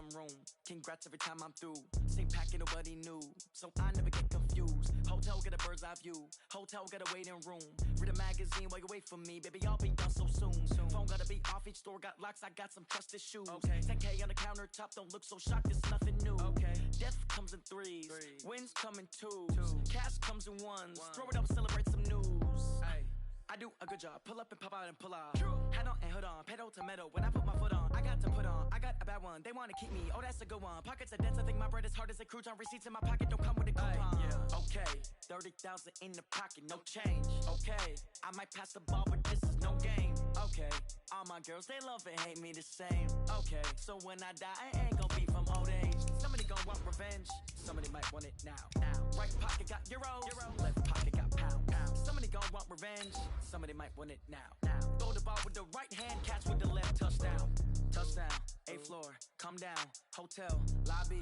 some room. Congrats every time I'm through. Same packet, nobody knew, so I never get confused. Hotel get a bird's eye view. Hotel get a waiting room. Read a magazine while you wait for me. Baby, I'll be done so soon. Phone gotta be off, each store got locks. I got some trusted shoes. 10K on the countertop, don't look so shocked, it's nothing new. Death comes in threes. Wins come in twos. Cash comes in ones. Throw it up, celebrate some news. I do a good job, pull up and pop out and pull out. Hat on and hood on, pedal to metal. When I put my foot on, I got to put on. I got a bad one, they wanna keep me, oh that's a good one. Pockets are dense, I think my bread is hard as a crouton. Receipts in my pocket don't come with a coupon. Okay, 30,000 in the pocket, no change. Okay, I might pass the ball, but this is no game. Okay, all my girls, they love and hate me the same. Okay, so when I die, I ain't gon' be from old age. Somebody gon' want revenge, somebody might want it now. Right pocket got euros, left pocket got pounds. Somebody gon' want revenge, somebody might want it now. Throw the ball with the right hand, catch with the left, touchdown. Touchdown, 8th floor, come down, hotel, lobby.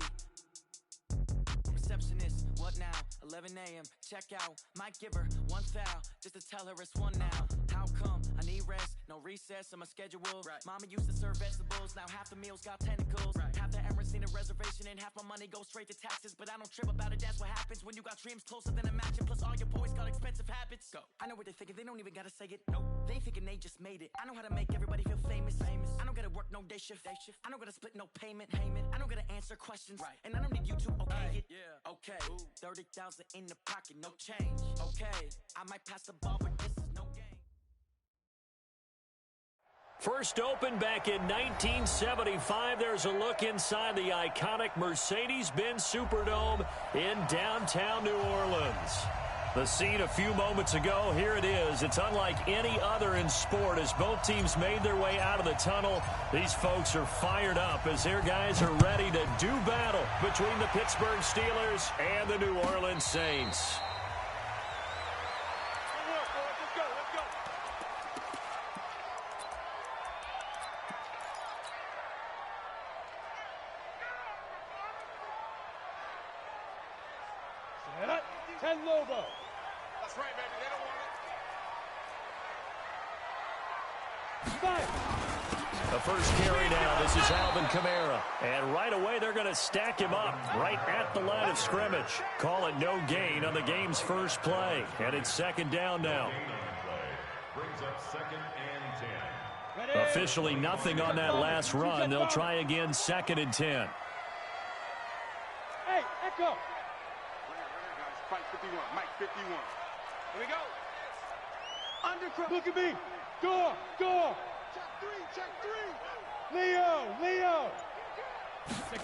Receptionist, what now? 11 a.m., check out. Might give her one foul, just to tell her it's one now. How come? I need rest, no recess in my schedule. Mama used to serve vegetables, now half the meals got tentacles. Half the Emirates need a reservation and half my money goes straight to taxes. But I don't trip about it, that's what happens when you got dreams closer than a mansion. Plus all your boys got expensive habits. Go. I know what they're thinking, they don't even gotta say it. Nope. They thinking they just made it. I know how to make everybody feel famous. I don't gotta work no day shift. I don't gotta split no payment. I don't gotta answer questions. And I don't need you to okay it. Okay, 30,000 in the pocket, no change. Okay, I might pass the ball, but this is no game. First opened back in 1975. There's a look inside the iconic Mercedes-Benz Superdome in downtown New Orleans. The scene a few moments ago, here it is. It's unlike any other in sport as both teams made their way out of the tunnel. These folks are fired up as their guys are ready to do battle between the Pittsburgh Steelers and the New Orleans Saints. Logo. That's right, baby. They don't want it. The first carry now. This is Alvin Kamara. And right away, they're going to stack him up right at the line of scrimmage. Call it no gain on the game's first play. And it's second down now. Brings up 2nd and 10. Officially nothing on that last run. They'll try again 2nd and 10. Hey, Echo. Fight 51, Mike 51. Here we go. Undercross. Look at me. Go. Check three. Leo.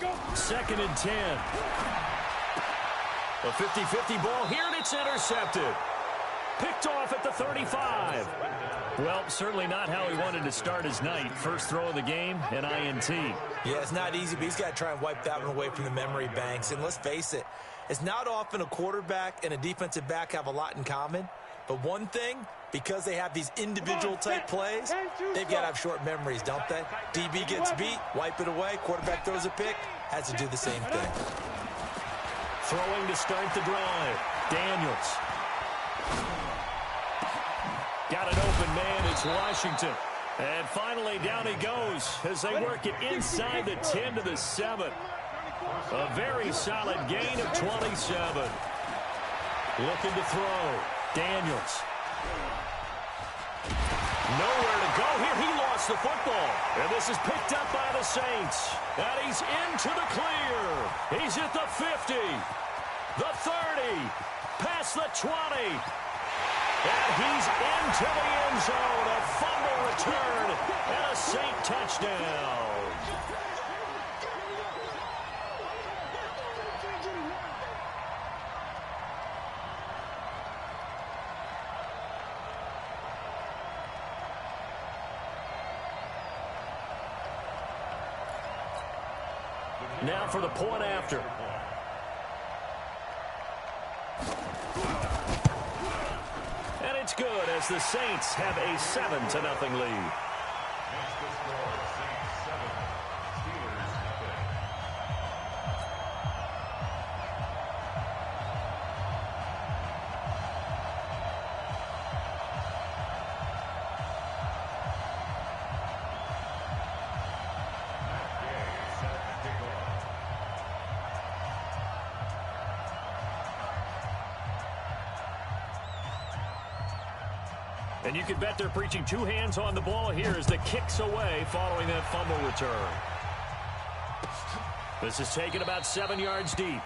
Go. 2nd and 10. A 50-50 ball here, and it's intercepted. Picked off at the 35. Well, certainly not how he wanted to start his night. First throw of the game, an INT. Yeah, it's not easy, but he's got to try and wipe that one away from the memory banks. And let's face it, it's not often a quarterback and a defensive back have a lot in common. But one thing, because they have these individual type plays, they've got to have short memories, don't they? DB gets beat, wipe it away, quarterback throws a pick, has to do the same thing. Throwing to start the drive, Daniels. Got an open man, it's Washington. And finally down he goes as they work it inside the 10 to the 7. A very solid gain of 27. Looking to throw. Daniels. Nowhere to go here. He lost the football. And this is picked up by the Saints. And he's into the clear. He's at the 50. The 30. Past the 20. And he's into the end zone. A fumble return and a Saint touchdown. Now for the point after. And it's good as the Saints have a 7-0 lead. And you can bet they're preaching two hands on the ball here as the kick's away following that fumble return. This is taken about 7 yards deep.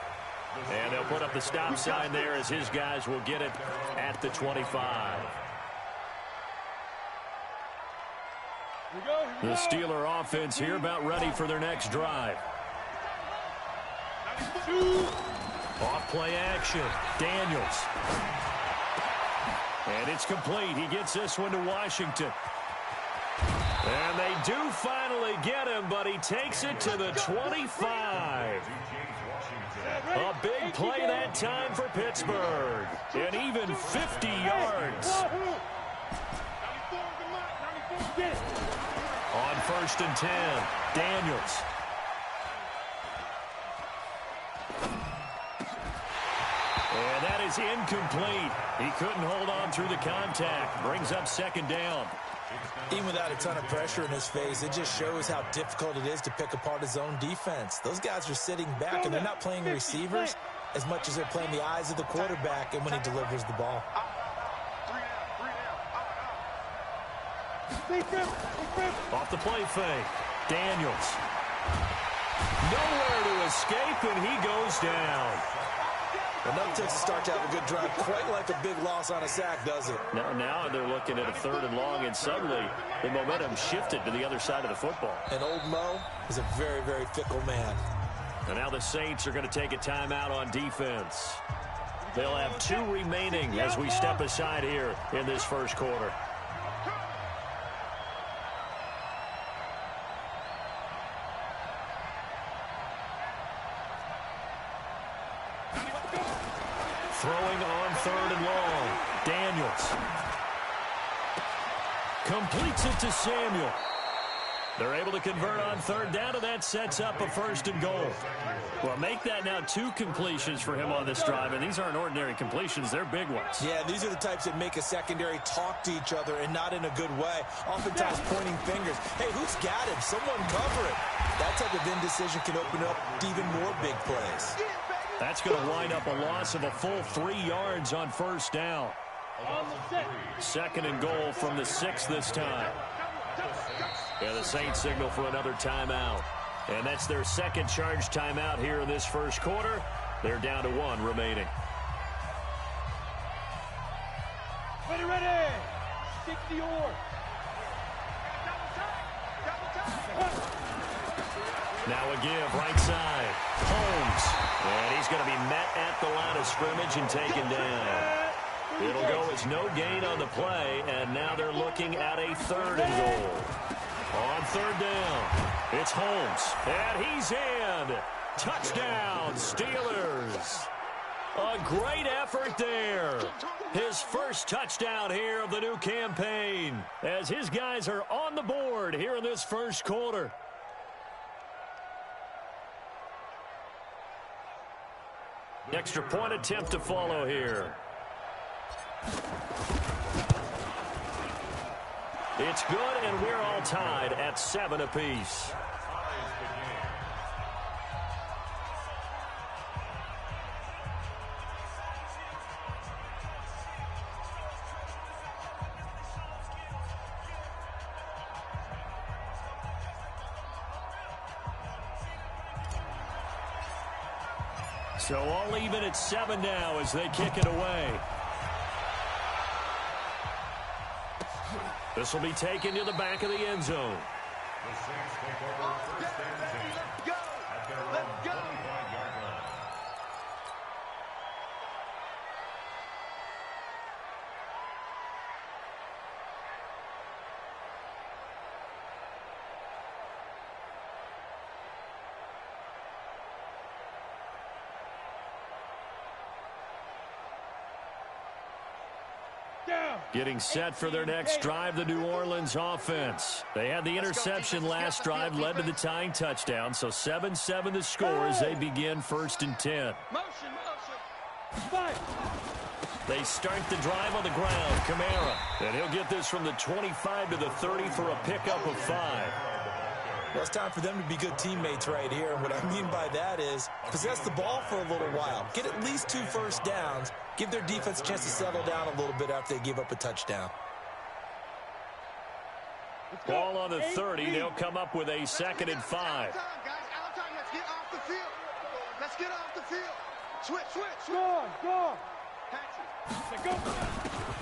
And they'll put up the stop sign there as his guys will get it at the 25. The Steeler offense here about ready for their next drive. Off play action. Daniels. And it's complete. He gets this one to Washington. And they do finally get him, but he takes it to the 25. A big play that time for Pittsburgh. And even 50 yards. On 1st and 10, Daniels. And that is incomplete. He couldn't hold on through the contact. Brings up 2nd down. Even without a ton of pressure in his face, it just shows how difficult it is to pick apart his own defense. Those guys are sitting back, and they're not playing receivers as much as they're playing the eyes of the quarterback and when he delivers the ball. Off the play fake. Daniels. Nowhere to escape, and he goes down. Enough takes to start to have a good drive. Quite like a big loss on a sack, does it? Now they're looking at a 3rd and long, and suddenly the momentum shifted to the other side of the football. And old Mo is a very, very fickle man. And now the Saints are going to take a timeout on defense. They'll have 2 remaining as we step aside here in this first quarter. Throwing on 3rd and long. Daniels. Completes it to Samuel. They're able to convert on 3rd down, and that sets up a 1st and goal. Well, make that now 2 completions for him on this drive, and these aren't ordinary completions. They're big ones. Yeah, these are the types that make a secondary talk to each other and not in a good way. Oftentimes pointing fingers. Hey, who's got him? Someone cover it. That type of indecision can open up to even more big plays. That's going to wind up a loss of a full 3 yards on 1st down. 2nd and goal from the 6 this time. And the Saints signal for another timeout. And that's their 2nd charge timeout here in this first quarter. They're down to 1 remaining. Ready. 60 yards. Now a give, right side. Holmes. And he's going to be met at the line of scrimmage and taken down. It'll go as no gain on the play, and now they're looking at a 3rd and goal. On 3rd down, it's Holmes, and he's in. Touchdown, Steelers. A great effort there. His first touchdown here of the new campaign, as his guys are on the board here in this first quarter. Extra point attempt to follow here. It's good, and we're all tied at 7 apiece. So all even at 7 now as they kick it away. This will be taken to the back of the end zone. The Saints take over 1st and 10 at their own 25-yard line. Getting set for their next drive, the New Orleans offense. They had the interception last drive, led to the tying touchdown, so 7-7 the score as they begin 1st and 10. They start the drive on the ground. Kamara, and he'll get this from the 25 to the 30 for a pickup of 5. Well, it's time for them to be good teammates right here. And what I mean by that is possess the ball for a little while. Get at least 2 first downs. Give their defense a chance to settle down a little bit after they give up a touchdown. Ball on the 30. They'll come up with a 2nd and 5. Out time, guys. Out time. Let's get off the field. Let's get off the field. Switch. Go. Patch it.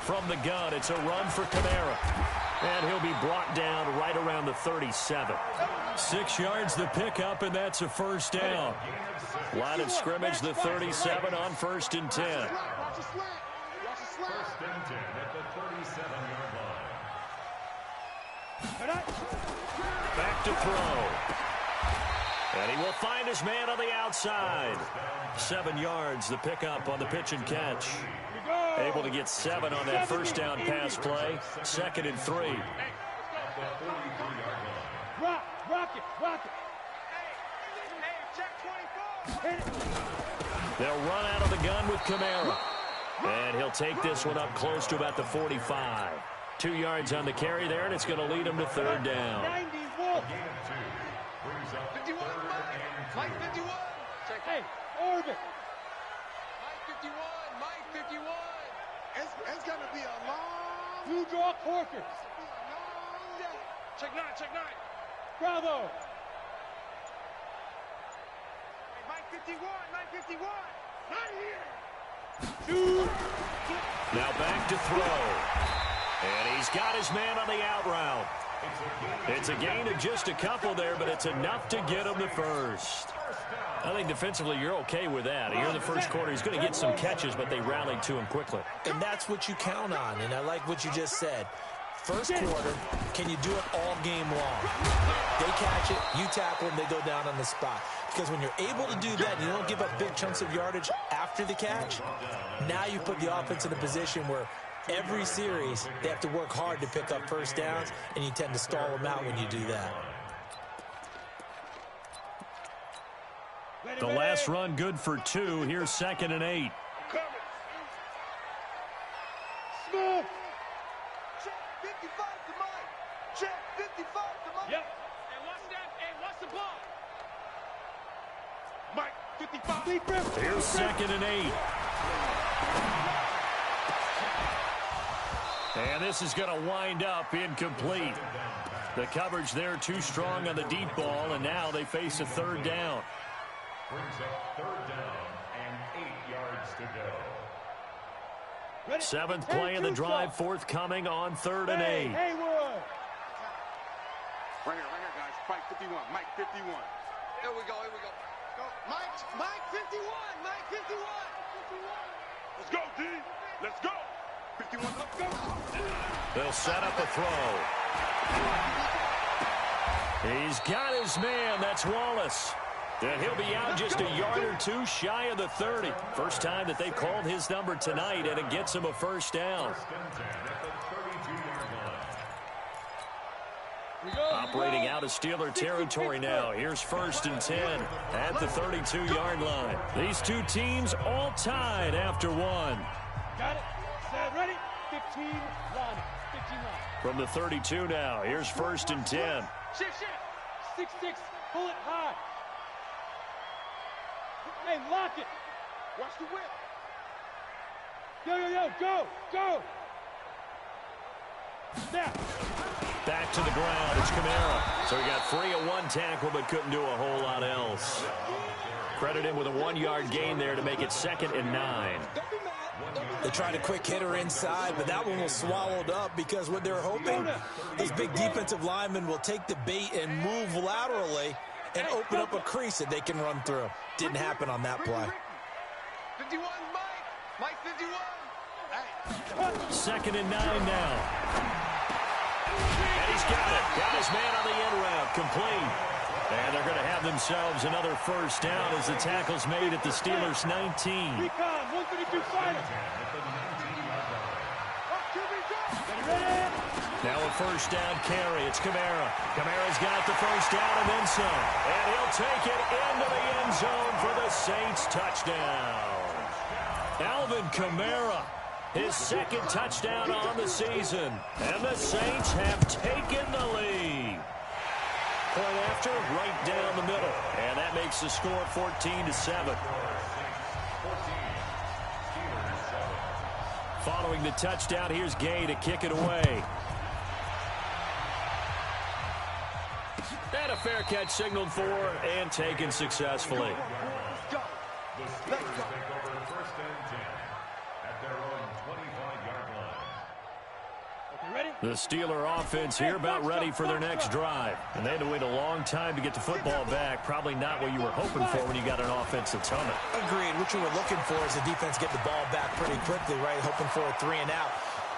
From the gun, it's a run for Kamara. And he'll be brought down right around the 37. 6 yards the pickup, and that's a first down. Line of scrimmage, the 37 on 1st and 10. Watch the slant. First and 10 at the 37-yard line. Back to throw. And he will find his man on the outside. 7 yards, the pickup on the pitch and catch. Able to get 7 on that first down pass play. 2nd and 3. Rock it. Hey, check 24. They'll run out of the gun with Kamara. And he'll take this one up close to about the 45. 2 yards on the carry there, and it's going to lead him to 3rd down. 91. 51, Mike 51. Check. Hey, Orbit. Mike 51. Mike 51. It's going to be a long... You draw Corker. Long day. Check 9. Bravo. Hey, Mike 51. Not here. Shoot. Now back to throw. And he's got his man on the out route. It's a gain of just a couple there, but it's enough to get him the first. I think defensively you're okay with that. Here in the first quarter, he's going to get some catches, but they rallied to him quickly. And that's what you count on, and I like what you just said. First quarter, can you do it all game long? They catch it, you tackle them, they go down on the spot. Because when you're able to do that, you don't give up big chunks of yardage after the catch, now you put the offense in a position where every series, they have to work hard to pick up first downs, and you tend to stall them out when you do that. The last run good for 2. Here's 2nd and 8. Smith. Check 55 to Mike. Check 55 to Mike. Yep. And watch that. Hey, watch the ball. Mike 55. Here's 2nd and 8. And this is going to wind up incomplete. The coverage there too strong on the deep ball, and now they face a 3rd down. Brings up 3rd down and 8 yards to go. 7th play of the drive forthcoming on 3rd and 8. Haywood. Right here, guys. Mike 51. Mike 51. Here we go. Go. Mike 51. Mike 51. Let's go, D. Let's go. 51. Let's go. They'll set up a throw. He's got his man. That's Wallace. And he'll be out just a yard or 2 shy of the 30. First time that they've called his number tonight, and it gets him a first down. Operating out of Steeler territory now. Here's 1st and 10 at the 32-yard line. These two teams all tied after 1. Got it. Set. Ready. 15 line. 15 line. From the 32 now. Here's 1st and 10. Shift. 6-6. Pull it high. Hey, lock it. Watch the whip. Go. Snap. Back to the ground. It's Kamara. So he got free of 1 tackle, but couldn't do a whole lot else. Credit him with a 1-yard gain there to make it 2nd and 9. They tried a quick hitter inside, but that one was swallowed up because what they're hoping, those big defensive linemen will take the bait and move laterally and open up a crease that they can run through. Didn't happen on that play. 51, Mike 51. Hey. 2nd and 9 now. And he's got it. Got his man on the end route. Complete. And they're going to have themselves another first down as the tackle's made at the Steelers' 19. Recon, 132 final. Now a first down carry. It's Kamara. Kamara's got the first down and then some. And he'll take it into the end zone for the Saints touchdown. Alvin Kamara, his 2nd touchdown on the season. And the Saints have taken the lead. Point after, right down the middle. And that makes the score 14-7. Following the touchdown, here's Gay to kick it away. fair catch signaled for and taken successfully. The Steelers take over 1st and 10 at their own 25-yard line. The Steeler offense here about ready for their next drive. And they had to wait a long time to get the football back. Probably not what you were hoping for when you got an offense that's humming. Agreed. What you were looking for is the defense get the ball back pretty quickly, right? Hoping for a 3 and out.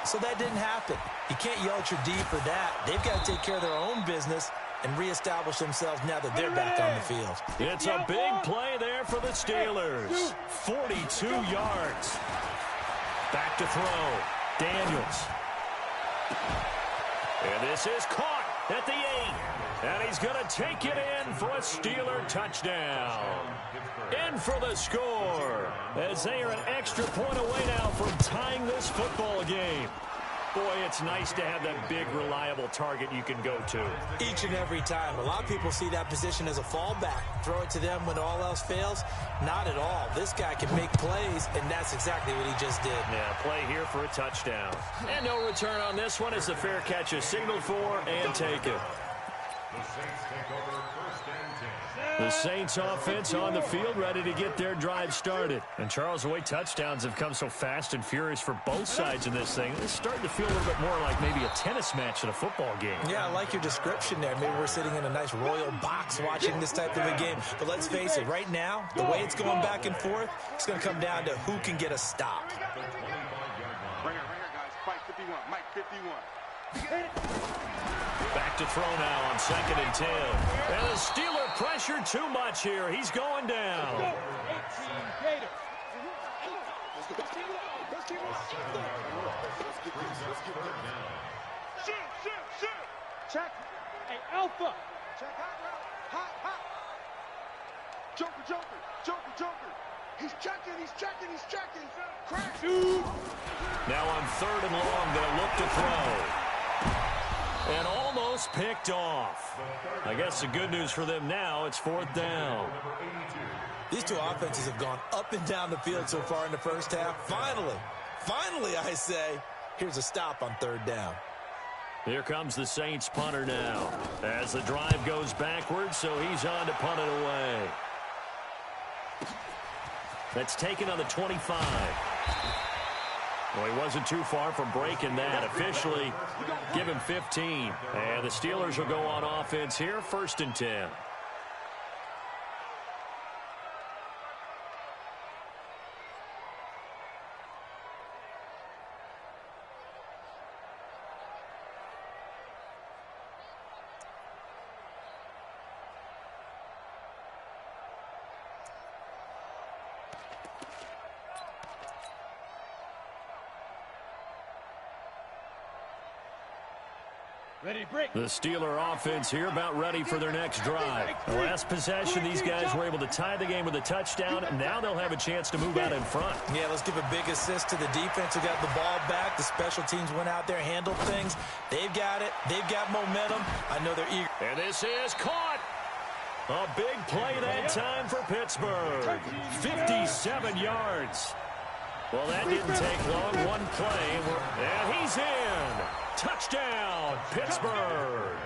So that didn't happen. You can't yell at your D for that. They've got to take care of their own business and reestablish themselves now that they're back on the field. It's a big play there for the Steelers. 42 yards. Back to throw. Daniels. And this is caught at the 8. And he's going to take it in for a Steeler touchdown. In for the score, as they are an extra point away now from tying this football game. Boy, it's nice to have that big, reliable target you can go to. Each and every time. A lot of people see that position as a fallback. Throw it to them when all else fails. Not at all. This guy can make plays, and that's exactly what he just did. Yeah, play here for a touchdown. And no return on this one as the fair catch is signaled for and taken. The Saints take over 1st and 10. The Saints offense on the field ready to get their drive started. And Charles, the way touchdowns have come so fast and furious for both sides in this thing, it's starting to feel a little bit more like maybe a tennis match in a football game. Yeah, I like your description there. Maybe we're sitting in a nice royal box watching this type of a game. But let's face it, right now, the way it's going back and forth, it's going to come down to who can get a stop. Right here, guys. Mike 51. Mike 51. Back to throw now on 2nd and 10. And the Steeler pressure too much here. He's going down. Shoot. Check. Hey, Alpha. Check hot. Joker. He's checking. Crack. Now on 3rd and long, they'll look to throw. And almost picked off. I guess the good news for them now, it's 4th down. These two offenses have gone up and down the field so far in the first half. Finally, I say, here's a stop on 3rd down. Here comes the Saints punter now. As the drive goes backwards, so he's on to punt it away. That's taken on the 25. Well, he wasn't too far from breaking that. Officially, give him 15. And the Steelers will go on offense here, 1st and 10. Ready, break. The Steeler offense here about ready for their next drive. The last possession, these guys were able to tie the game with a touchdown. Now they'll have a chance to move out in front. Yeah, let's give a big assist to the defense who got the ball back. The special teams went out there, handled things. They've got it. They've got momentum. I know they're eager. And this is caught. A big play that time for Pittsburgh. 57 yards. Well, that didn't take long. One play, and he's in. Touchdown, Pittsburgh.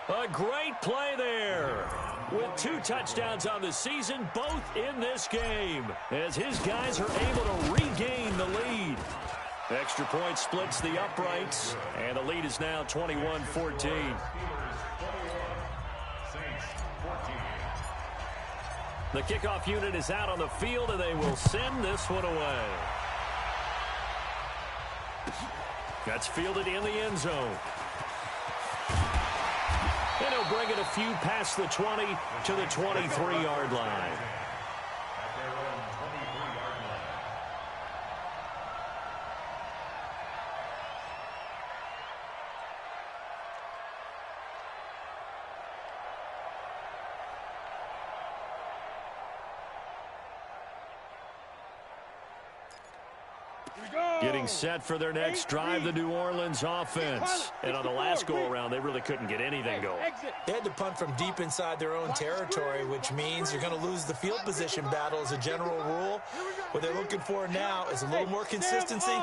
A great play there. With 2 touchdowns on the season, both in this game, as his guys are able to regain the lead. Extra point splits the uprights, and the lead is now 21-14. The kickoff unit is out on the field, and they will send this one away. That's fielded in the end zone. And he'll bring it a few past the 20 to the 23-yard line. Getting set for their next drive, the New Orleans offense. And on the last go-around, they really couldn't get anything going. They had to punt from deep inside their own territory, which means you're going to lose the field position battle as a general rule. What they're looking for now is a little more consistency.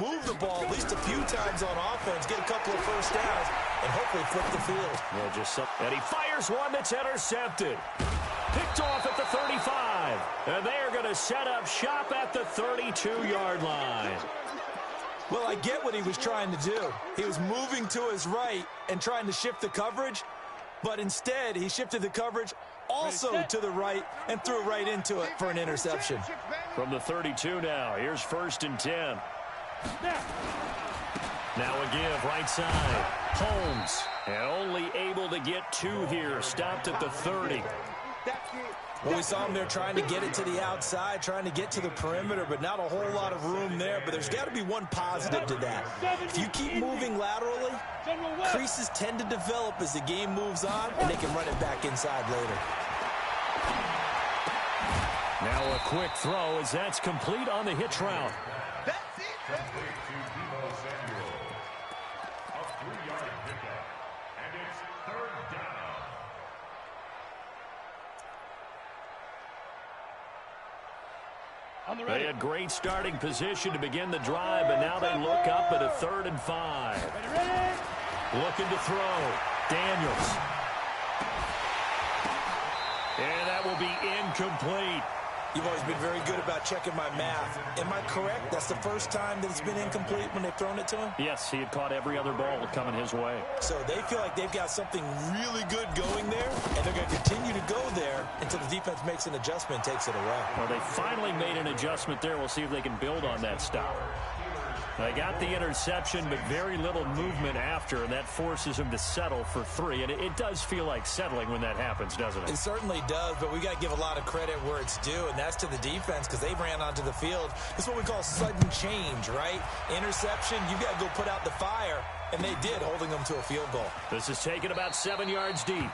Move the ball at least a few times on offense, get a couple of first downs, and hopefully flip the field. And he fires one that's intercepted. Picked off at the 35. And they are going to set up shop at the 32-yard line. Well, I get what he was trying to do. He was moving to his right and trying to shift the coverage, but instead he shifted the coverage also to the right and threw right into it for an interception. From the 32 now, here's 1st and 10. Now a give right side. Holmes, and only able to get 2 here. Stopped at the 30. Well, we saw him there trying to get it to the outside, trying to get to the perimeter, but not a whole lot of room there. But there's got to be one positive to that. If you keep moving laterally, creases tend to develop as the game moves on, and they can run it back inside later. Now a quick throw as that's complete on the hitch route. Complete to Debo Samuel. A 3-yard pickup. And it's 3rd down. They had great starting position to begin the drive, but now they look up at a 3rd and 5. Looking to throw. Daniels. And that will be incomplete. You've always been very good about checking my math. Am I correct? That's the first time that it's been incomplete when they've thrown it to him? Yes, he had caught every other ball coming his way. So they feel like they've got something really good going there, and they're going to continue to go there until the defense makes an adjustment and takes it away. Well, they finally made an adjustment there. We'll see if they can build on that stop. They got the interception, but very little movement after, and that forces him to settle for 3. And it does feel like settling when that happens, doesn't it? It certainly does, but we got to give a lot of credit where it's due, and that's to the defense because they ran onto the field. This is what we call sudden change, right? Interception, you got to go put out the fire, and they did, holding them to a field goal. This is taken about 7 yards deep.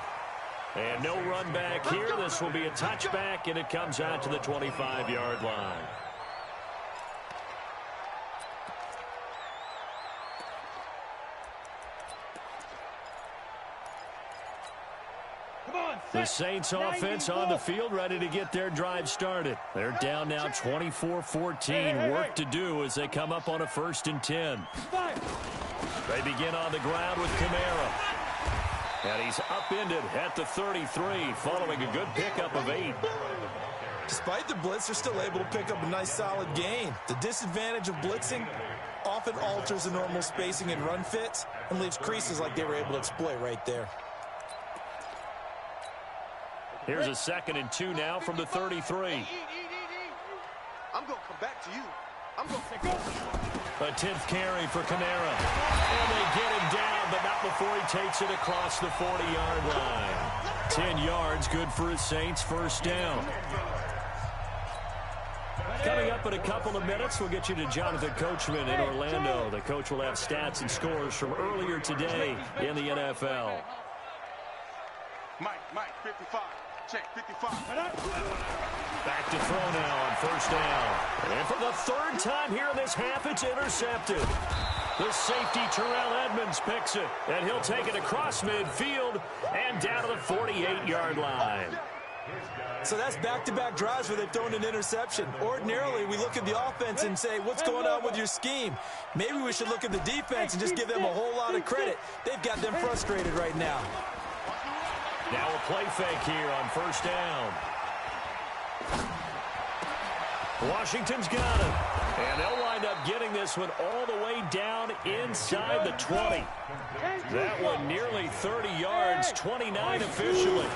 And no run back here. This will be a touchback, and it comes out to the 25-yard line. The Saints offense on the field, ready to get their drive started. They're down now 24-14. Work to do as they come up on a 1st and 10. They begin on the ground with Kamara. And he's upended at the 33, following a good pickup of 8. Despite the blitz, they're still able to pick up a nice solid gain. The disadvantage of blitzing often alters the normal spacing and run fits and leaves creases like they were able to exploit right there. Here's a 2nd and 2 now from the 33. I'm going to come back to you. I'm going to go. A 10th carry for Kamara. And they get him down, but not before he takes it across the 40-yard line. 10 yards, good for his Saints, 1st down. Coming up in a couple of minutes, we'll get you to Jonathan Coachman in Orlando. The coach will have stats and scores from earlier today in the NFL. Mike, 55. Check, 55. Back to throw now on 1st down. And for the 3rd time here in this half, it's intercepted. The safety, Terrell Edmonds, picks it. And he'll take it across midfield and down to the 48-yard line. So that's back-to-back drives where they've thrown an interception. Ordinarily, we look at the offense and say, what's going on with your scheme? Maybe we should look at the defense and just give them a whole lot of credit. They've got them frustrated right now. Now a play fake here on 1st down. Washington's got it. And they'll wind up getting this one all the way down inside the 20. That one nearly 30 yards, 29 officially.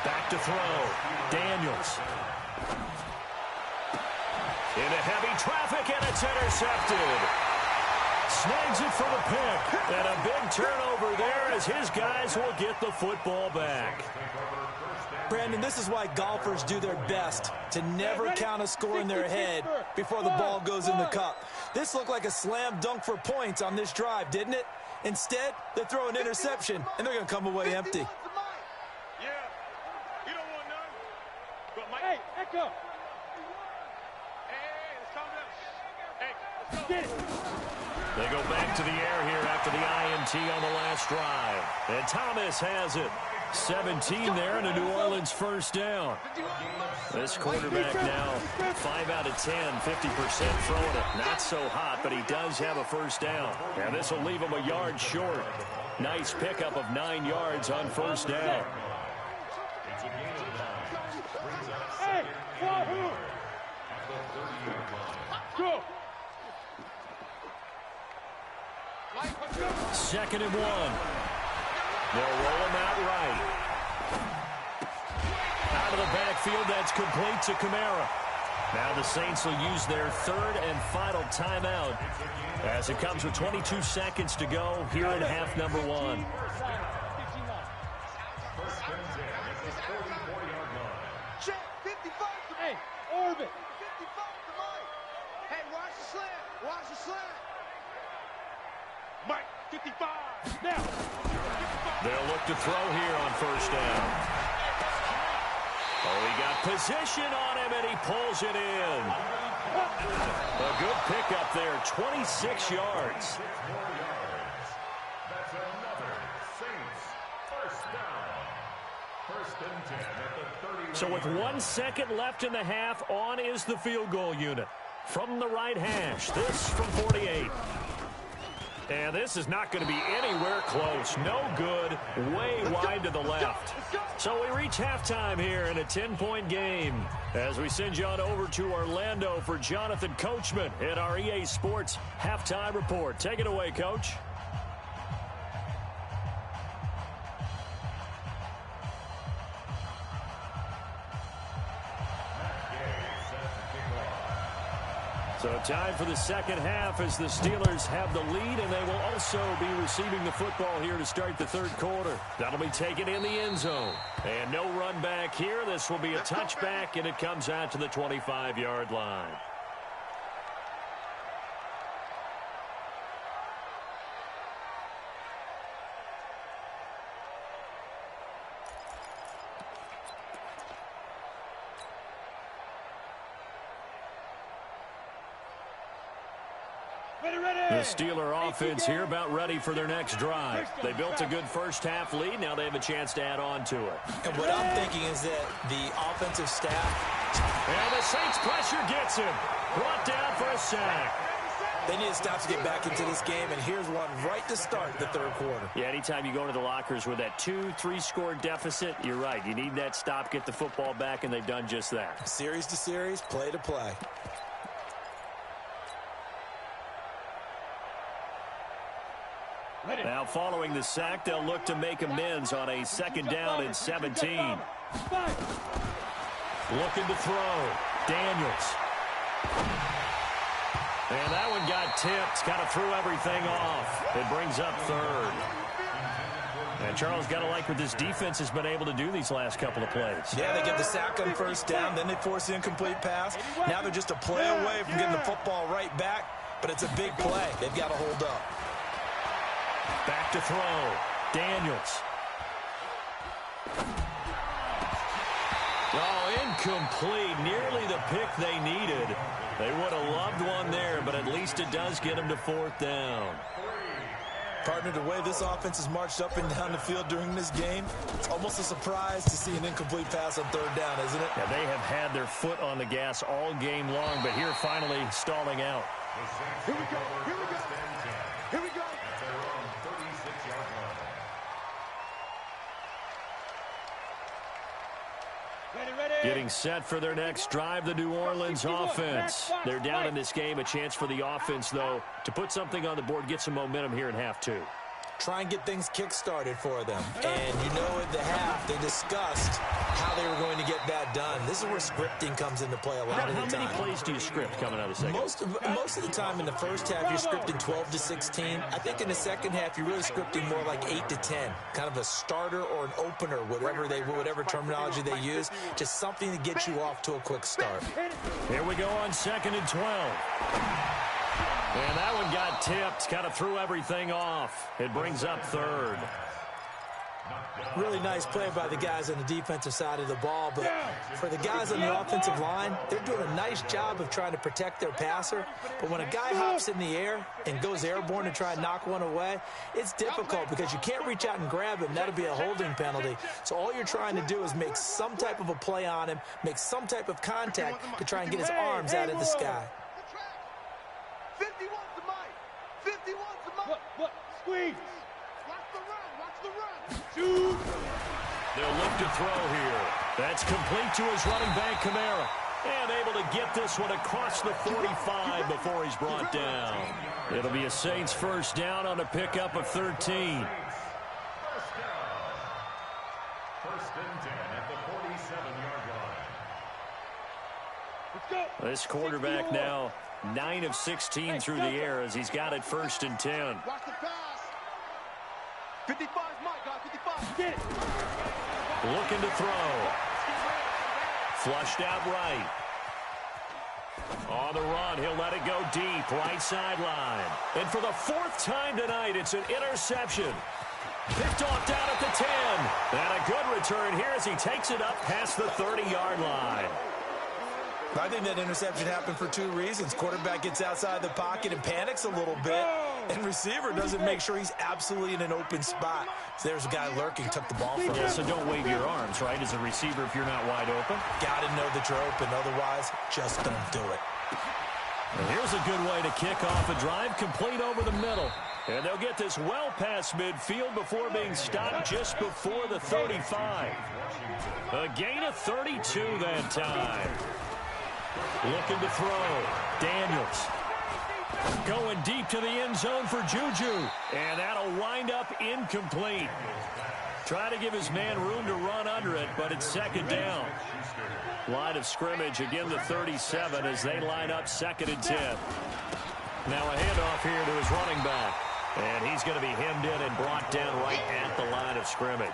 Back to throw. Daniels. Into heavy traffic, and it's intercepted. Snags it for the pick. And a big turnover there as his guys will get the football back. Brandon, this is why golfers do their best to never count a score in their head before the ball goes in the cup. This looked like a slam dunk for points on this drive, didn't it? Instead, they throw an interception, and they're going to come away empty. Yeah, you don't want none. But Mike, Hey, Echo. hey, let's calm down. Hey, let's go. Get it. They go back to the air here after the INT on the last drive. And Thomas has it. 17 there and a New Orleans 1st down. This quarterback now 5 out of 10, 50% throwing it. Not so hot, but he does have a 1st down. And this will leave him a yard short. Nice pickup of 9 yards on first down. It's a gain of 9. Brings up Hey, second and 8 at the 30-yard line. go. 2nd and 1. They'll roll him out right. Out of the backfield, that's complete to Kamara. Now the Saints will use their 3rd and final timeout as it comes with 22 seconds to go here in half number 1. First and 10 at the 44-yard line. Check, 55 to Hey, orbit. 55 to Mike. Hey, watch the slant. Watch the slant. Mike, 55. Now. They'll look to throw here on first down. Oh, he got position on him, and he pulls it in. A good pickup there, 26 yards. 6 more yards. That's another Saints first down. First and 10 at the 31. So with 1 second left in the half, on is the field goal unit. From the right hash, this from 48. And this is not going to be anywhere close. No good, way wide to the left. So we reach halftime here in a 10-point game as we send you on over to Orlando for Jonathan Coachman in our EA Sports Halftime Report. Take it away, Coach. So time for the second half as the Steelers have the lead, and they will also be receiving the football here to start the third quarter. That'll be taken in the end zone. And no run back here. This will be a touchback, and it comes out to the 25-yard line. The Steeler offense here about ready for their next drive. They built a good first half lead. Now they have a chance to add on to it. And what I'm thinking is that the offensive staff... And the Saints pressure gets him. Brought down for a sack. They need to stop to get back into this game, and here's one right to start the third quarter. Yeah, anytime you go into the lockers with that 2-3 score deficit, you're right. You need that stop, get the football back, and they've done just that. Series to series, play to play. Now following the sack, they'll look to make amends on a 2nd down and 17. Looking to throw. Daniels. And that one got tipped. Kind of threw everything off. It brings up 3rd. And Charles, got to like what this defense has been able to do these last couple of plays. Yeah, they get the sack on first down, then they force the incomplete pass. Now they're just a play away from getting the football right back, but it's a big play. They've got to hold up. Back to throw. Daniels. Oh, incomplete. Nearly the pick they needed. They would have loved one there, but at least it does get them to 4th down. Partner, the way this offense has marched up and down the field during this game, it's almost a surprise to see an incomplete pass on 3rd down, isn't it? Yeah, they have had their foot on the gas all game long, but here finally stalling out. Here we go. Here we go. Here we go. At their own 36-yard line. Getting set for their next drive, the New Orleans offense. They're down in this game. A chance for the offense, though, to put something on the board, get some momentum here in half 2. Try and get things kick-started for them. And you know at the half, they discussed how they were going to get that done. This is where scripting comes into play a lot of the time. How many plays do you script coming out of the second? Most of the time in the first half, you're scripting 12 to 16. I think in the second half, you're really scripting more like 8 to 10. Kind of a starter or an opener, whatever terminology they use. Just something to get you off to a quick start. Here we go on 2nd and 12. And that one got tipped, kind of threw everything off. It brings up 3rd. Really nice play by the guys on the defensive side of the ball, but for the guys on the offensive line, they're doing a nice job of trying to protect their passer. But when a guy hops in the air and goes airborne to try and knock one away, it's difficult because you can't reach out and grab him. That'll be a holding penalty. So all you're trying to do is make some type of a play on him, make some type of contact to try and get his arms out of the sky. 51 to Mike. 51 to Mike. What? Squeeze. They'll look to throw here. That's complete to his running back, Kamara. And able to get this one across the 45 before he's brought down. It'll be a Saints first down on a pickup of 13. First down. First and 10 at the 47-yard line. Let's go. This quarterback now 9 of 16 through the air as he's got it first and 10. Watch the pass. 55, Mike, guys, 55. Get it. Looking to throw. Flushed out right. On the run, he'll let it go deep, right sideline. And for the 4th time tonight, it's an interception. Picked off down at the 10. And a good return here as he takes it up past the 30-yard line. I think that interception happened for 2 reasons. Quarterback gets outside the pocket and panics a little bit. And receiver doesn't make sure he's absolutely in an open spot. So there's a guy lurking, took the ball from him. Yeah, so don't wave your arms, right, as a receiver if you're not wide open. Got to know that you're open. Otherwise, just don't do it. And here's a good way to kick off a drive, complete over the middle. And they'll get this well past midfield before being stopped just before the 35. A gain of 32 that time. Looking to throw. Daniels. Going deep to the end zone for Juju. And that'll wind up incomplete. Try to give his man room to run under it, but it's second down. Line of scrimmage, again the 37 as they line up 2nd and 10. Now a handoff here to his running back. And he's going to be hemmed in and brought down right at the line of scrimmage.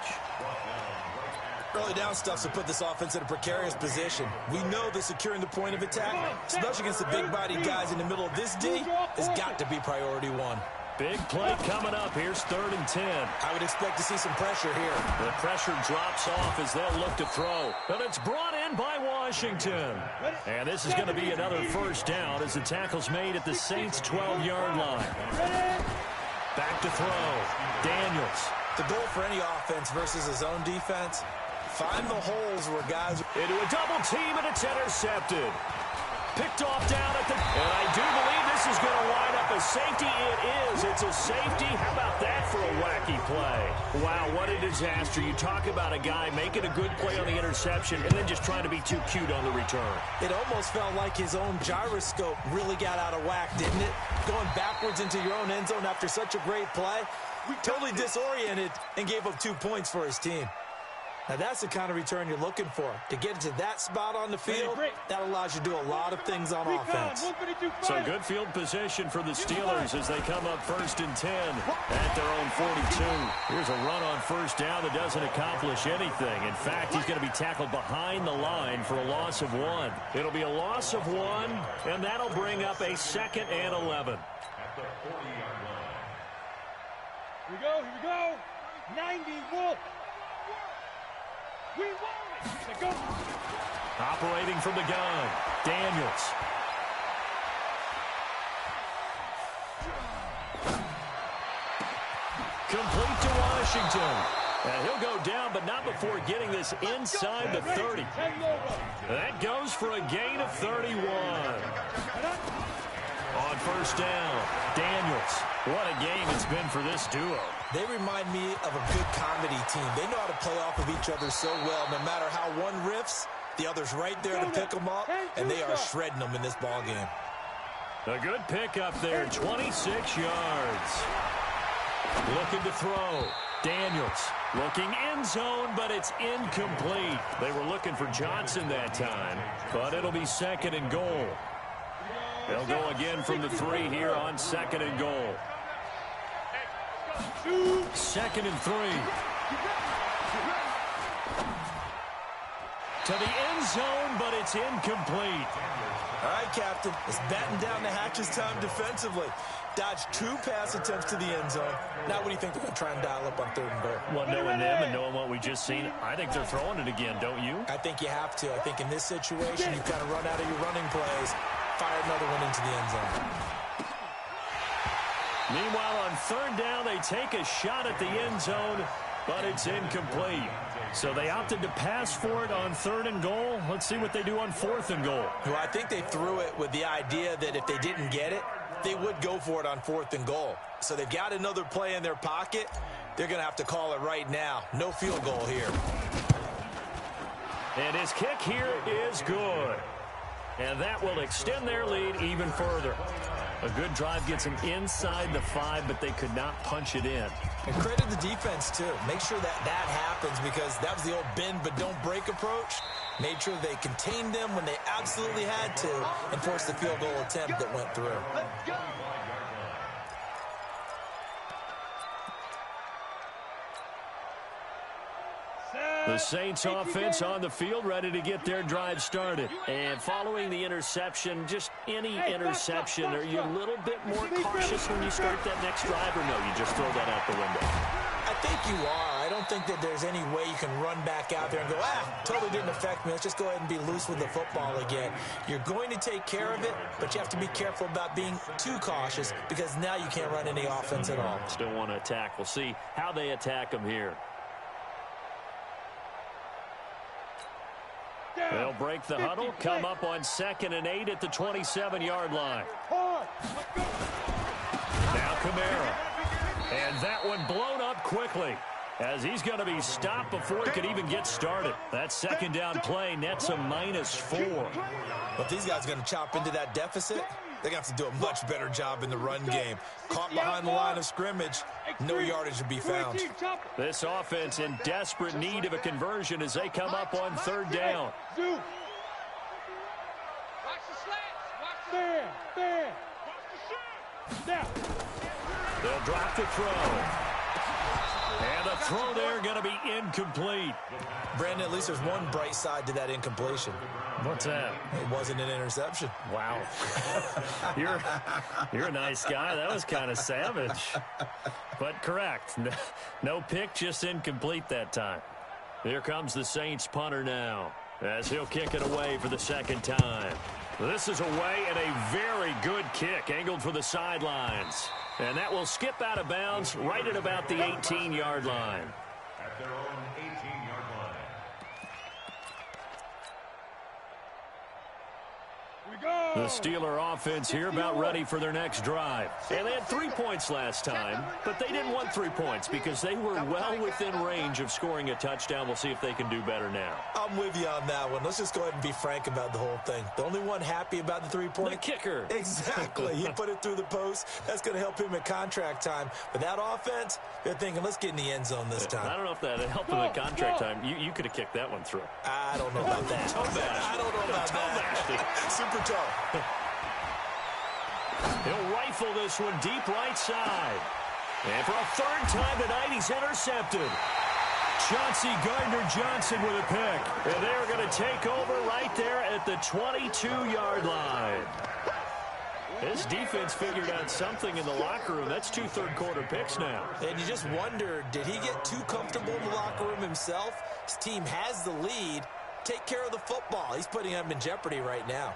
Early down stuff to put this offense in a precarious position. We know that securing the point of attack, especially against the big-bodied guys in the middle of this D, has got to be priority 1. Big play coming up. Here's 3rd and 10. I would expect to see some pressure here. The pressure drops off as they'll look to throw. But it's brought in by Washington. And this is going to be another first down as the tackle's made at the Saints' 12-yard line. Back to throw. Daniels. The goal for any offense versus his own defense, find the holes where guys... Into a double team, and it's intercepted. Picked off down at the... And I do believe this is going to wind up a safety. It is. It's a safety. How about that for a wacky play? Wow, what a disaster. You talk about a guy making a good play on the interception and then just trying to be too cute on the return. It almost felt like his own gyroscope really got out of whack, didn't it? Going backwards into your own end zone after such a great play. Totally disoriented and gave up 2 points for his team. Now, that's the kind of return you're looking for. To get to that spot on the field, that allows you to do a lot of things on offense. So good field position for the Steelers as they come up 1st and 10 at their own 42. Here's a run on first down that doesn't accomplish anything. In fact, he's going to be tackled behind the line for a loss of 1. It'll be a loss of 1, and that'll bring up a 2nd and 11. At the 40-yard line. Here we go, here we go. 90 Wolf. We won it. Go. Operating from the gun, Daniels. Complete to Washington. And he'll go down, but not before getting this inside the 30. That goes for a gain of 31. On first down, Daniels. What a game it's been for this duo. They remind me of a good comedy team. They know how to play off of each other so well. No matter how one riffs, the other's right there to pick them up, and they are shredding them in this ball game. A good pickup there, 26 yards. Looking to throw. Daniels looking end zone, but it's incomplete. They were looking for Johnson that time, but it'll be 2nd and goal. They'll go again from the 3 here on 2nd and goal. 2nd and 3. To the end zone, but it's incomplete. All right, Captain. It's batten down the hatches time defensively. Dodged 2 pass attempts to the end zone. Now what do you think they're going to try and dial up on 3rd and goal? Well, knowing them and knowing what we just seen, I think they're throwing it again, don't you? I think you have to. I think in this situation, you kind of run out of your running plays, fire another one into the end zone. Meanwhile, on 3rd down, they take a shot at the end zone, but it's incomplete. So they opted to pass for it on 3rd and goal. Let's see what they do on 4th and goal. Well, I think they threw it with the idea that if they didn't get it, they would go for it on 4th and goal. So they've got another play in their pocket. They're going to have to call it right now. No field goal here. And his kick here is good. And that will extend their lead even further. A good drive gets them inside the 5, but they could not punch it in. And credit the defense, too. Make sure that happens, because that was the old bend but don't break approach. Made sure they contained them when they absolutely had to and forced the field goal attempt that went through. Let's go. The Saints offense on the field, ready to get their drive started. And following the interception, just any interception, are you a little bit more cautious when you start that next drive, or no, you just throw that out the window? I think you are. I don't think that there's any way you can run back out there and go, totally didn't affect me. Let's just go ahead and be loose with the football again. You're going to take care of it, but you have to be careful about being too cautious, because now you can't run any offense at all. Still want to attack. We'll see how they attack them here. They'll break the huddle, come up on 2nd and 8 at the 27-yard line. Now Kamara. And that one blown up quickly, as he's going to be stopped before he could even get started. That second down play nets a -4. But these guys are going to chop into that deficit. They're going to have to do a much better job in the run game. Caught behind the line of scrimmage, no yardage to be found. This offense in desperate need of a conversion as they come up on 3rd down. Watch the slants. Bam. Now. They'll drop the throw. And a throw there going to be incomplete. Brandon, at least there's one bright side to that incompletion. What's that? It wasn't an interception. Wow. You're a nice guy. That was kind of savage. But correct. No pick, just incomplete that time. Here comes the Saints punter now, as he'll kick it away for the 2nd time. This is away, and a very good kick angled for the sidelines. And that will skip out of bounds right at about the 18-yard line. At their own 18-yard line. The Steeler offense here about ready for their next drive. And they had 3 points last time, but they didn't want 3 points because they were well within range of scoring a touchdown. We'll see if they can do better now. I'm with you on that one. Let's just go ahead and be frank about the whole thing. The only one happy about the 3-point? The kicker. Exactly. He put it through the post. That's going to help him at contract time. But that offense, they're thinking, let's get in the end zone this time. I don't know if that helped him at contract time. You could have kicked that one through. I don't know about that. I don't know about that. Super toe. He'll rifle this one deep right side. And for a 3rd time tonight, he's intercepted. Chauncey Gardner-Johnson with a pick. And they're going to take over right there at the 22-yard line. This defense figured out something in the locker room. That's 2 third-quarter picks now. And you just wonder, did he get too comfortable in the locker room himself? His team has the lead. Take care of the football. He's putting them in jeopardy right now.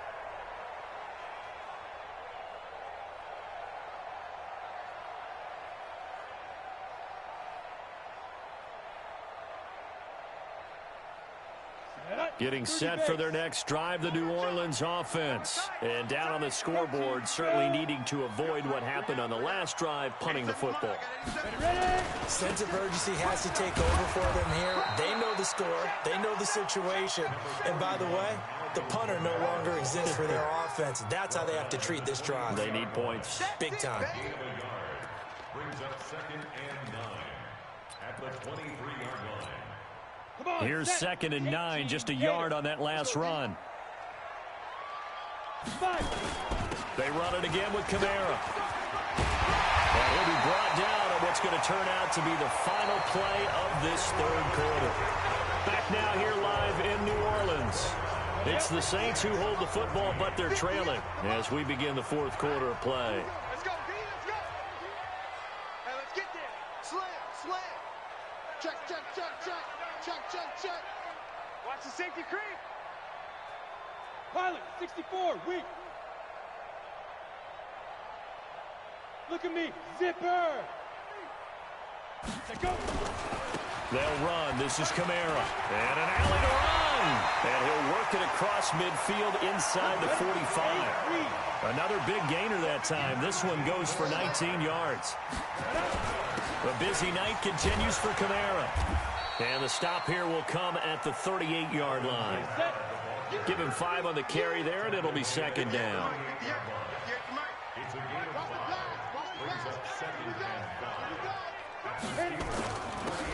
Getting set for their next drive, the New Orleans offense. And down on the scoreboard, certainly needing to avoid what happened on the last drive, punting the football. Sense of urgency has to take over for them here. They know the score. They know the situation. And by the way, the punter no longer exists for their offense. That's how they have to treat this drive. They need points. Big time. Brings up 2nd and 9 at the 23-yard line. Here's 2nd and 9, just a yard on that last run. They run it again with Kamara. And he'll be brought down on what's going to turn out to be the final play of this 3rd quarter. Back now here live in New Orleans. It's the Saints who hold the football, but they're trailing as we begin the 4th quarter of play. Let's go, D, let's go. Hey, let's get there. Slam. Check. Check. Watch the safety creep. Pilot, 64, weak. Look at me, zipper. Let's go. They'll run. This is Kamara. And an alley to run. And he'll work it across midfield inside the 45. Another big gainer that time. This one goes for 19 yards. The busy night continues for Kamara. And the stop here will come at the 38-yard line. Give him 5 on the carry there, and it'll be second down.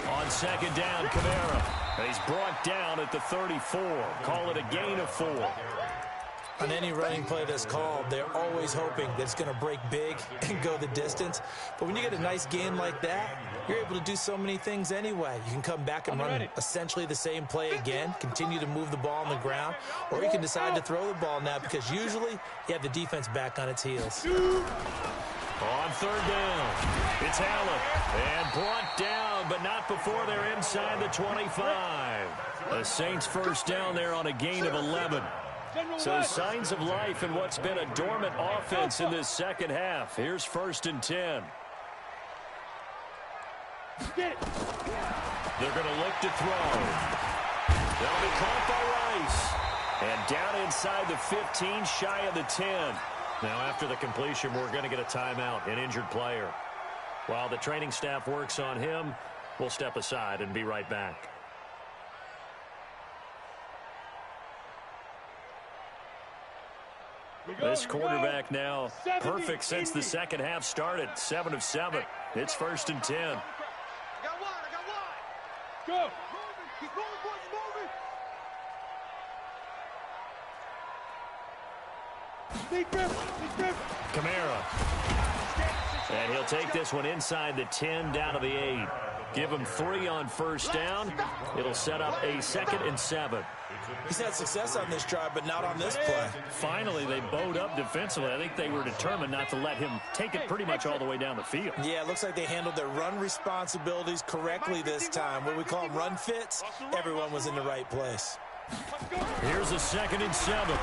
On second down, Kamara. And he's brought down at the 34. Call it a gain of 4. On any running play that's called, they're always hoping that it's going to break big and go the distance. But when you get a nice gain like that, you're able to do so many things anyway. You can come back and run essentially the same play again, continue to move the ball on the ground, or you can decide to throw the ball now because usually you have the defense back on its heels. On third down, it's Allen. And brought down, but not before they're inside the 25. The Saints first down there on a gain of 11. So signs of life in what's been a dormant offense in this second half. Here's first and 10. They're going to look to throw. They'll be caught by Rice. And down inside the 15, shy of the 10. Now after the completion, we're going to get a timeout, an injured player. While the training staff works on him, we'll step aside and be right back. This quarterback now perfect since the second half started. 7 of 7. It's first and 10. I got one. Go. Keep moving, boys, moving. Kamara. And he'll take this one inside the 10, down to the 8. Give him 3 on first down. It'll set up a 2nd and 7. He's had success on this drive, but not on this play. Finally, they bowed up defensively. I think they were determined not to let him take it pretty much all the way down the field. Yeah, it looks like they handled their run responsibilities correctly this time. What we call them run fits, everyone was in the right place. Here's a 2nd and 7.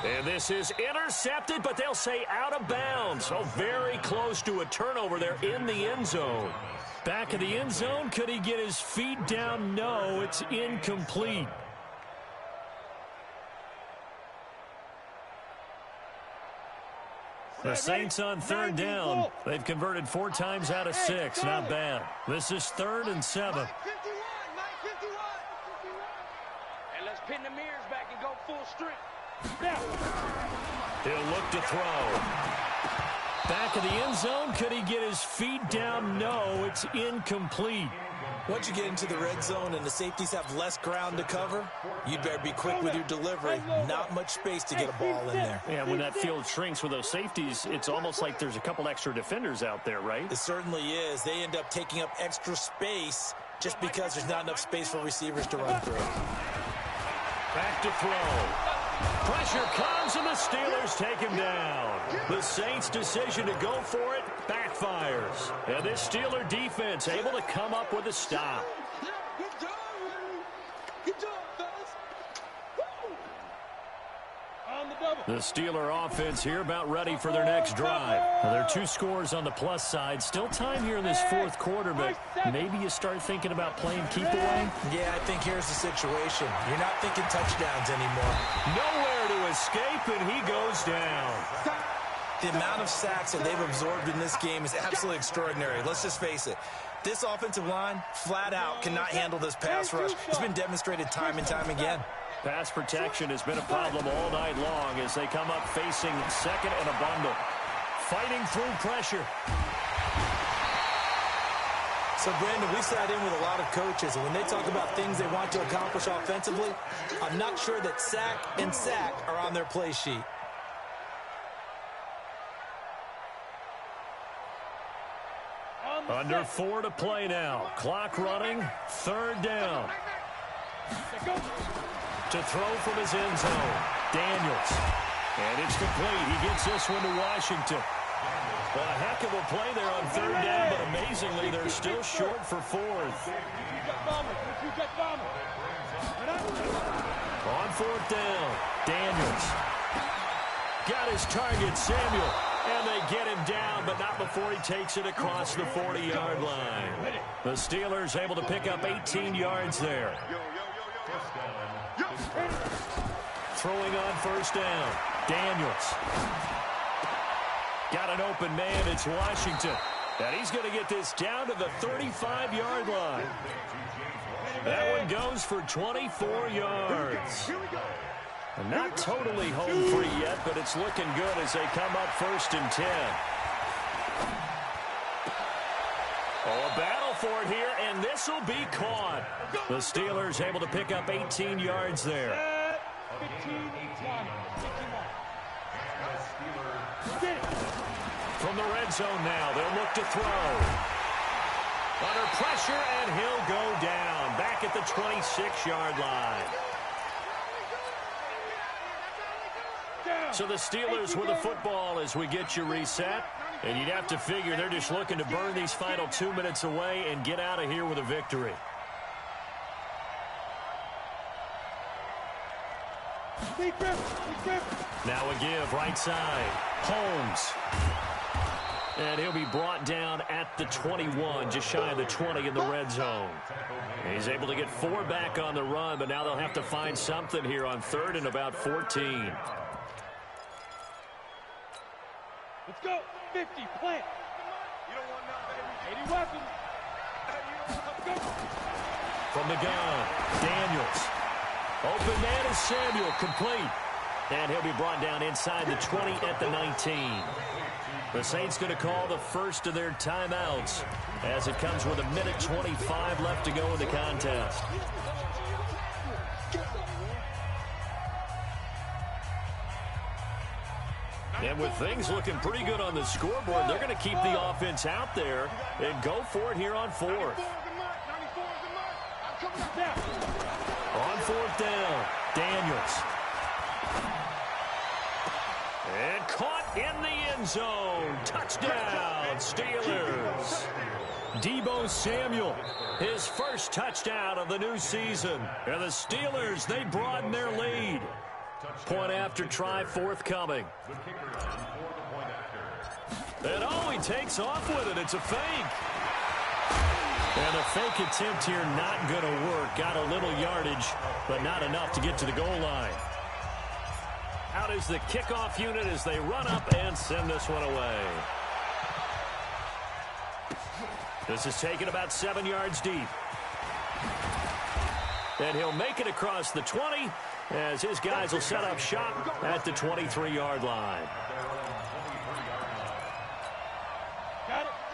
And this is intercepted, but they'll say out of bounds. So very close to a turnover there in the end zone. Back in the end zone, could he get his feet down? No, it's incomplete. The Saints on third down. They've converted 4 times out of 6. Not bad. This is 3rd and 7. Mike 51. And let's pin the mirrors back and go full strength. He'll look to throw. Back of the end zone, could he get his feet down? No, it's incomplete. Once you get into the red zone and the safeties have less ground to cover, you'd better be quick with your delivery. Not much space to get a ball in there. Yeah, when that field shrinks with those safeties, it's almost like there's a couple extra defenders out there, right? It certainly is. They end up taking up extra space just because there's not enough space for receivers to run through. Back to throw. Pressure comes, and the Steelers take him down. The Saints' decision to go for it backfires. And this Steeler defense able to come up with a stop. Good job, fellas. On the double. The Steeler offense here about ready for their next drive. Now, there are 2 scores on the plus side. Still time here in this 4th quarter, but maybe you start thinking about playing keep away. Yeah, I think here's the situation. You're not thinking touchdowns anymore. Nowhere to escape, and he goes down. The amount of sacks that they've absorbed in this game is absolutely extraordinary. Let's just face it. This offensive line, flat out, cannot handle this pass rush. It's been demonstrated time and time again. Pass protection has been a problem all night long as they come up facing 2nd and a bundle. Fighting through pressure. So, Brandon, we've sat in with a lot of coaches, and when they talk about things they want to accomplish offensively, I'm not sure that sack and sack are on their play sheet. Under 4 to play now. Clock running. 3rd down. To throw from his end zone. Daniels. And it's complete. He gets this one to Washington. Well, a heck of a play there on 3rd down, but amazingly, they're still short for 4th. On 4th down, Daniels. Got his target, Samuel. And they get him down, but not before he takes it across the 40-yard line. The Steelers able to pick up 18 yards there. Throwing on first down. Daniels. Got an open man. It's Washington. And he's going to get this down to the 35-yard line. That one goes for 24 yards. And not totally home free yet, but it's looking good as they come up 1st and 10. Oh, a battle for it here, and this will be caught. The Steelers able to pick up 18 yards there. 15, 20, 51. From the red zone now, they'll look to throw. Under pressure, and he'll go down. Back at the 26-yard line. So the Steelers with the football as we get you reset. And you'd have to figure they're just looking to burn these final 2 minutes away and get out of here with a victory. Now a give, right side. Holmes. And he'll be brought down at the 21, just shy of the 20 in the red zone. He's able to get 4 back on the run, but now they'll have to find something here on 3rd and about 14. Let's go. 50, plant. You don't want none, baby. 80 weapons. Let's go. From the gun, Daniels. Open man is Samuel, complete. And he'll be brought down inside the 20 at the 19. The Saints going to call the first of their timeouts as it comes with 1:25 left to go in the contest. And with things looking pretty good on the scoreboard, they're going to keep the offense out there and go for it here on 4th. On 4th down, Daniels. And caught in the end zone. Touchdown, Steelers. Deebo Samuel, his first touchdown of the new season. And the Steelers, they broaden their lead. Point after try forthcoming. And oh, he takes off with it. It's a fake. And a fake attempt here not going to work. Got a little yardage, but not enough to get to the goal line. Out is the kickoff unit as they run up and send this one away. This is taken about 7 yards deep. And he'll make it across the 20 as his guys will set up shop at the 23-yard line.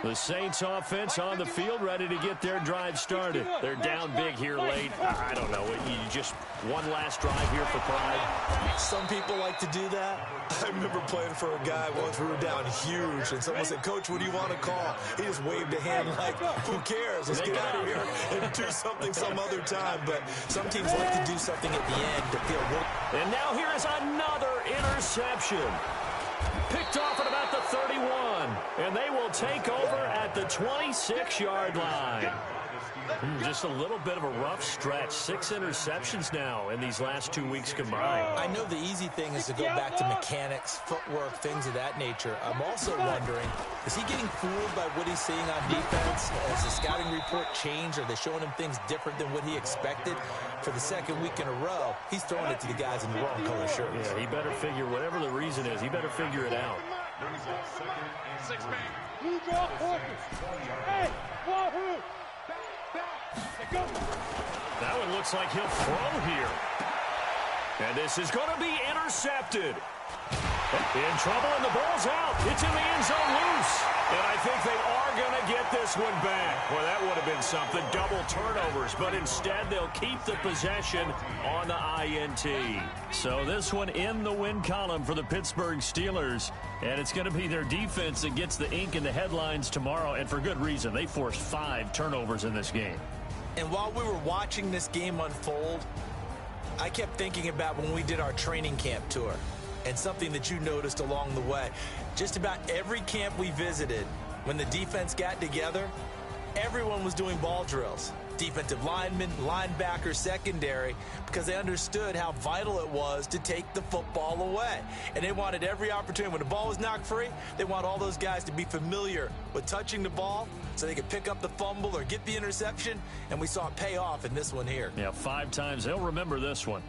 The Saints offense on the field ready to get their drive started. They're down big here late. I don't know. You just one last drive here for pride. Some people like to do that. I remember playing for a guy once. We were down huge, and someone said, "Coach, what do you want to call?" He just waved a hand like, "Who cares? Let's get out of here and do something some other time." But some teams like to do something at the end to feel good. And now here is another interception. Picked off at about the 31, and they will take over at the 26-yard line. Just a little bit of a rough stretch. 6 interceptions now in these last 2 weeks combined. I know the easy thing is to go back to mechanics, footwork, things of that nature. I'm also wondering, is he getting fooled by what he's seeing on defense? Has the scouting report changed? Are they showing him things different than what he expected? For the second week in a row, he's throwing it to the guys in the wrong color shirts. Yeah, he better figure, whatever the reason is, he better figure it out. Blue draw quarters. Hey, wahoo! That one looks like he'll throw here. And this is going to be intercepted. In trouble, and the ball's out. It's in the end zone loose. And I think they are going to get this one back. Well, that would have been something, double turnovers. But instead, they'll keep the possession on the INT. So this one in the win column for the Pittsburgh Steelers. And it's going to be their defense that gets the ink in the headlines tomorrow. And for good reason. They forced 5 turnovers in this game. And while we were watching this game unfold, I kept thinking about when we did our training camp tour. And something that you noticed along the way. Just about every camp we visited, when the defense got together, everyone was doing ball drills. defensive linemen, linebackers, secondary, because they understood how vital it was to take the football away. And they wanted every opportunity. When the ball was knocked free, they want all those guys to be familiar with touching the ball so they could pick up the fumble or get the interception, and we saw it pay off in this one here. Yeah, 5 times. They'll remember this one.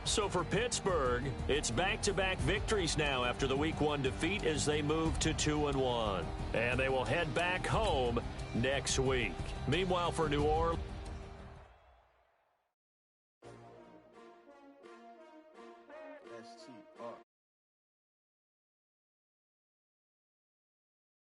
So for Pittsburgh, it's back-to-back victories now after the Week 1 defeat as they move to 2-1. And they will head back home next week. Meanwhile, for New Orleans, STR.